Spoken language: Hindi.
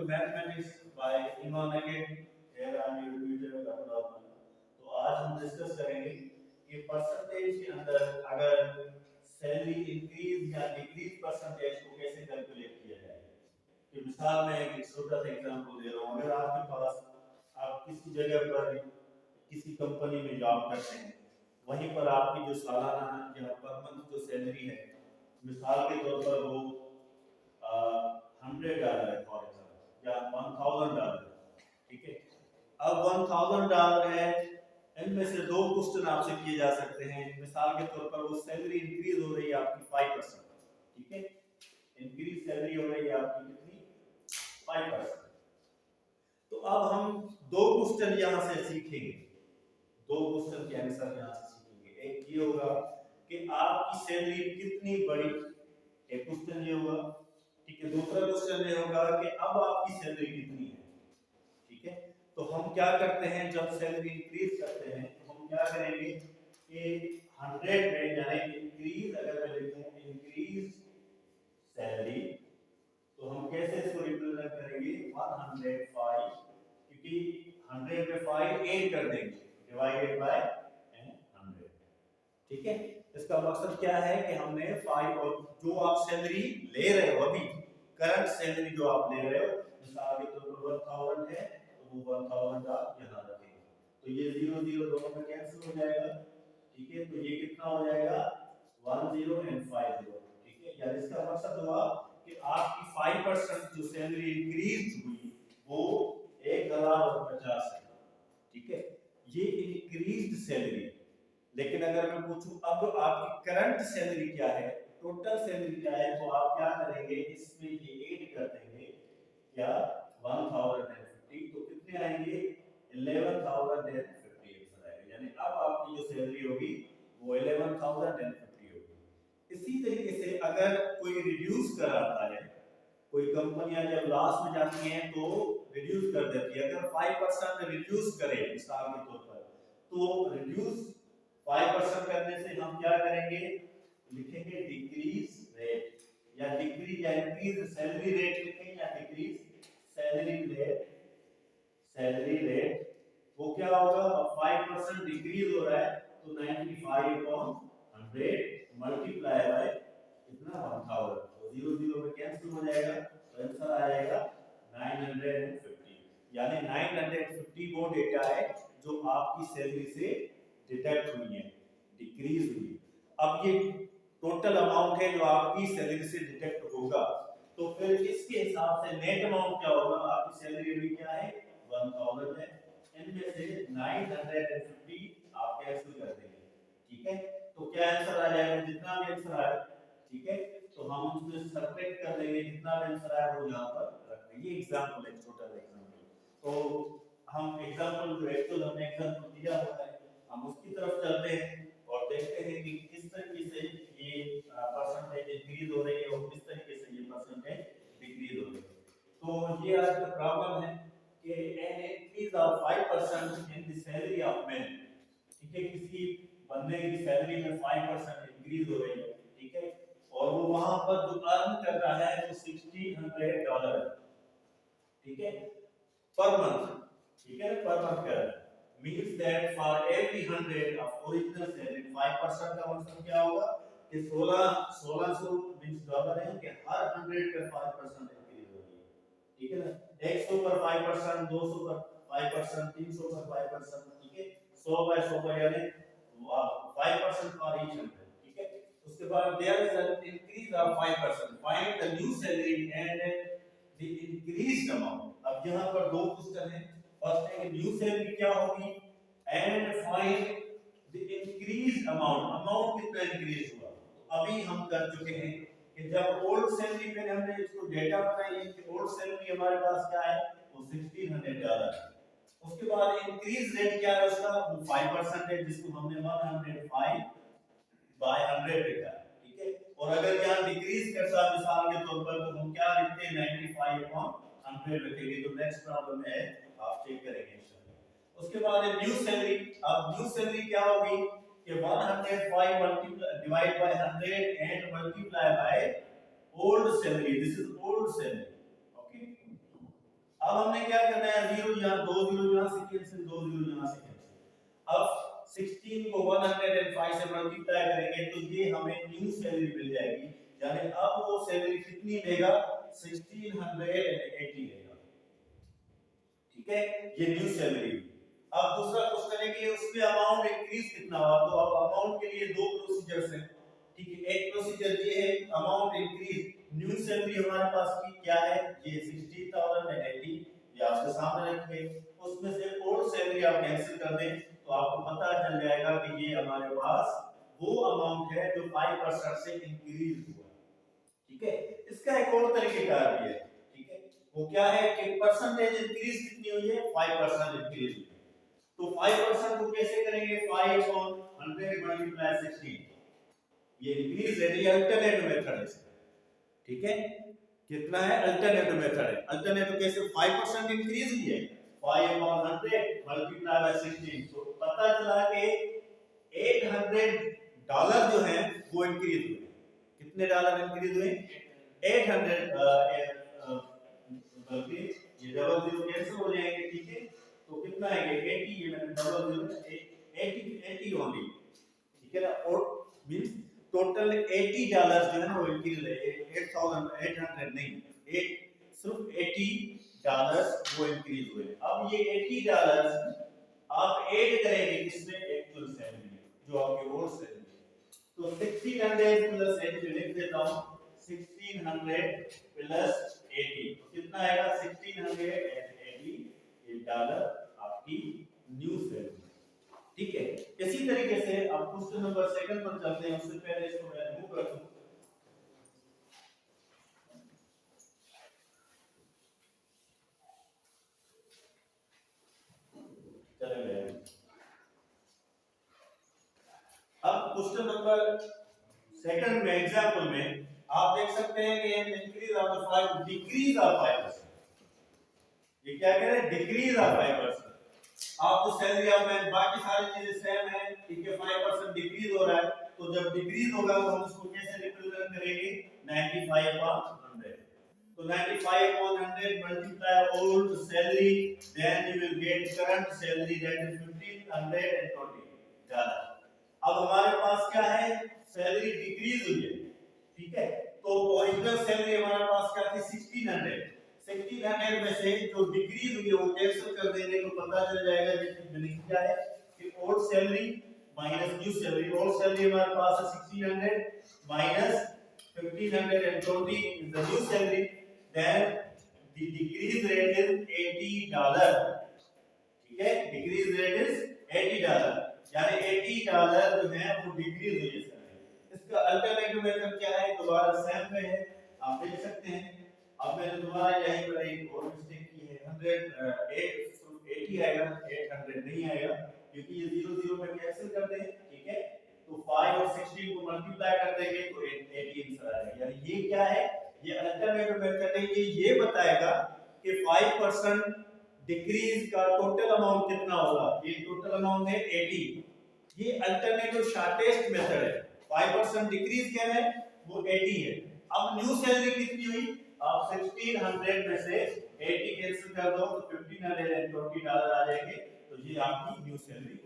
to Mathematics by Iman again. Here I am your tutor Dr. Rahman. तो आज हम डिस्कस करेंगे कि परसेंटेज के अंदर अगर सैलरी इंक्रीज या डिक्रीज परसेंटेज को कैसे कैलकुलेट किया जाए। कि मिसाल में एक छोटा सा एग्जांपल दे रहा हूँ। अगर आपके पास आप किसी जगह पर किसी कंपनी में जॉब करते हैं, वहीं पर आपकी जो सालाना या पर मंथ जो सैलरी है, मिसाल के तौर पर वो $100 है फॉर एग्जाम्पल, या $1000, ठीक है। अब $1000 है, इनमें से दो क्वेश्चन आपसे किए जा सकते हैं। मिसाल के तौर पर वो सैलरी इंक्रीज हो रही है आपकी 5%, ठीक है। इंक्रीज सैलरी हो रही है आपकी कितनी? 5%। तो अब हम दो क्वेश्चन यहाँ से सीखेंगे, दो क्वेश्चन के आंसर यहाँ से सीखेंगे। एक ये होगा कि आपकी सैलरी कितनी बढ़ी, एक क्वेश्चन ये होगा, ठीक है। दूसरा क्वेश्चन ये होगा कि अब आपकी सैलरी कितनी है, ठीक है। तो हम क्या करते हैं, जब सैलरी इंक्रीज करते हैं तो हम क्या करेंगे कि 100 में, यानी इंक्रीज अगर मैं लिखूं इंक्रीज सैलरी, तो हम कैसे इसको रिप्रेजेंट करेंगे 105, क्योंकि 100 में 5 ऐड कर देंगे, डिवाइडेड बाय 100, ठीक है। इसका मकसद क्या है कि हमने 5 और जो आप सैलरी ले रहे हो, अभी करंट सैलरी जो आप ले रहे हो, मिसाल के तौर पर 1000 है तो वो 1000 आप यहाँ रखेंगे, तो ये 0 0 दोनों में कैंसिल हो जाएगा, ठीक है। तो ये कितना हो जाएगा 10 और 50, ठीक है। यानी इसका मकसद हुआ कि आपकी 5% जो सैलरी इंक्रीज हुई वो 1050 है, ठीक है। ये इंक्रीज्ड सैलरी। लेकिन अगर मैं पूछूं अब आपकी करंट सैलरी क्या है, टोटल सैलरी क्या है, तो आप क्या करेंगे, इसमें ये ऐड कर देंगे क्या 1050, तो कितने आएंगे 11050 आएगा। यानी अब आपकी जो सैलरी होगी वो 11050 होगी। इसी तरीके से अगर कोई रिड्यूस कराता है, कोई कंपनियां जब लॉस में जाती हैं तो रिड्यूस कर देती है। अगर 5% रिड्यूस करे मिसाल के तौर पर, तो रिड्यूस 5% करने से हम क्या करेंगे, लिखेंगे डिक्रीज रेट, या डिक्रीज या इंक्रीज सैलरी रेट लिखेंगे, या decrease salary rate. Salary rate वो क्या होगा, 5% डिक्रीज हो रहा है तो 95/100 मल्टीप्लाई बाय कितना 1000, तो 0 0 में कैंसिल हो जाएगा, तो आंसर आ जाएगा 950। यानी 950 वो डेटा है जो आपकी सैलरी से डिडक्ट हुई है, डिक्रीज हुई। अब ये टोटल अमाउंट है जो आपकी सैलरी से डिडक्ट होगा, तो फिर इसके हिसाब से नेट अमाउंट क्या होगा, आपकी सैलरी अभी क्या है 1000 है, इनमें से 950 आप कैंसिल कर देंगे, ठीक है। तो क्या आंसर आ जाएगा, जितना भी आंसर आए, ठीक है, तो हम उसमें सब्ट्रैक्ट कर देंगे, जितना भी आंसर आए वो यहां पर रख देंगे। ये एग्जांपल है, छोटा सा एग्जांपल। तो हम एग्जांपल जो एक्चुअल हमने एग्जांपल दिया हुआ है, हम उसकी तरफ चलते हैं और देखते हैं कि किस तरीके से ये परसेंटेज इंक्रीज हो रही है और किस तरीके से ये परसेंटेज डिक्रीज हो रही है। तो ये आज का प्रॉब्लम है कि an increase of 5% in the salary of men, ठीक है। किसी बंदे की सैलरी में 5% इंक्रीज हो रही है, ठीक है, और वो वहां पर जो अर्न कर रहा है वो $1600 है, ठीक है, पर मंथ, ठीक है, पर मंथ कर रहा है। means that for every 100 of original salary 5% का मतलब क्या होगा कि 1600 means डॉलर है कि हर 100 पे 5% इंक्रीज हो रही है, ठीक है ना। 100 पर 5%, 200 पर 5%, 300 पर 5%, ठीक है, 100 by 100 पर यानी 5% फॉर ईच 100, ठीक है। उसके बाद there is an increase of 5%, find the new salary and the increased amount. अब यहां पर दो क्वेश्चन है, फर्स्ट है न्यू सैलरी क्या होगी and find the increased amount, amount कितना इंक्रीज हुआ। तो अभी हम कर चुके हैं कि जब ओल्ड सैलरी पे हमने इसको डेटा बताई कि ओल्ड सैलरी हमारे पास क्या है वो $1600 है। उसके बाद इंक्रीज रेट क्या है उसका, वो 5% है, जिसको हमने 105 बाय 100 लिखा है, ठीक है। और अगर यहाँ डिक्रीज करता मिसाल के तौर पर, तो हम क्या लिखते हैं 95/100 लिखेंगे। तो नेक्स्ट प्रॉब्लम है, आप चेक करेंगे इंशाल्लाह। उसके बाद है न्यू सैलरी। अब न्यू सैलरी क्या होगी कि 105 multiply divide by 100 and multiply by old salary, this is old salary, okay. अब हमने क्या करना है, जीरो यहाँ, दो जीरो यहाँ से कैंसिल, दो जीरो यहाँ से कैंसिल। अब 16 को 105 से मल्टीप्लाई करेंगे तो ये हमें न्यू सैलरी मिल जाएगी, यानी अब वो सैलरी कितनी देगा, 1680 देगा। ठीक है, ये न्यू सैलरी। अब दूसरा क्वेश्चन है कि उसमें अमाउंट इंक्रीज कितना हुआ, तो अब अमाउंट के लिए दो प्रोसीजर्स हैं। ठीक है, एक प्रोसीजर ये है अमाउंट इंक्रीज, न्यू सैलरी हमारे पास की क्या है, ये 16,080, ये आपके सामने रखिए, उसमें से ओल्ड सैलरी आप कैंसिल कर दें तो आपको पता चल जाएगा कि ये हमारे पास वो अमाउंट है जो 5% से इंक्रीज हुआ। ठीक है, इसका एक और तरीकेकार भी है। ठीक है, वो क्या है कि परसेंटेज इंक्रीज कितनी हुई है, 5% इंक्रीज हुई। तो 5% को कैसे करेंगे, 5 on 100 मल्टीप्लाई 16, ये इंक्रीज है, ये अल्टरनेटिव मेथड है इसका। ठीक है, कितना है, अल्टरनेटिव मेथड है। अल्टरनेटिव कैसे, 5% इंक्रीज हुई है, 5 on 100 मल्टीप्लाई बाय 16, तो पता चला कि $800 जो है वो इंक्रीज हुए। कितने डॉलर इंक्रीज हुए, 800, बल्कि ये डबल जीरो कैंसिल हो जाएंगे। ठीक है, तो कितना आएगा, 80, ये मैंने डबल जीरो 80 ओनली। ठीक है ना, और मींस टोटल $80 जो है ना वो इंक्रीज है, 8800 नहीं, सिर्फ $80 वो इंक्रीज हुए। अब ये $80 आप ऐड करेंगे किसमें, एक्चुअल सैलरी में, जो आपकी ओल्ड सैलरी है। तो 1600 प्लस 80 लिख देता हूं, 1600 प्लस 80 कितना आएगा, 1680 $, आपकी न्यू सैलरी। ठीक है, इसी तरीके से अब क्वेश्चन नंबर सेकंड पर चलते हैं, उससे पहले इसको मैं रिमूव कर दूं। चलेंगे अब क्वेश्चन नंबर सेकंड में, एग्जांपल में आप देख सकते हैं कि इंक्रीज ऑफ 5, डिक्रीज ऑफ 5%, ये क्या कह रहे हैं, डिक्रीज ऑफ 5%। आपको सैलरी ऑफ मैन बाकी सारी चीजें सेम है, ठीक है, 5% डिक्रीज हो रहा है, तो जब डिक्रीज होगा तो हम इसको कैसे रिप्रेजेंट करेंगे, 95 on 100, तो 95 on 100 multiply old salary, then you will get current salary, that is $1520। अब हमारे पास क्या है, सैलरी डिक्रीज हुई है। ठीक है, तो ओरिजिनल सैलरी हमारे पास क्या थी, 1600 में से जो डिक्रीज हुई है वो कैंसिल कर देंगे तो पता चल जाएगा कि क्या है कि old salary minus new salary. Old salary हमारे पास है 1600 minus 1520 is the new salary, then the decrease rate is $80। ठीक है, डिक्रीज रेट इज $80, यानी $80 जो है वो डिक्रीज हुई है। इसका अल्टरनेटिव मेथड क्या है, दोबारा सेम में है, आप देख सकते हैं। अब मैंने दोबारा यहीं पर एक और मिस्टेक की है, 80 आएगा, 800 नहीं आएगा, क्योंकि ये 0 0 में कैंसिल कर दें। ठीक है, तो 5 और 16 को मल्टीप्लाई कर देंगे तो 80 आंसर आएगा। यानी ये क्या है, ये अल्टरनेटिव मेथड है, ये बताएगा कि 5% डिक्रीज का टोटल अमाउंट कितना होगा। ये टोटल अमाउंट है 80, ये अल्टरनेटिव शॉर्टेस्ट मेथड है। 5% डिक्रीज क्या है, वो 80 है। अब न्यू सैलरी कितनी हुई, आप 1600 में से 80 कैंसिल कर दो तो $1520 आ जाएंगे, तो ये आपकी न्यू सैलरी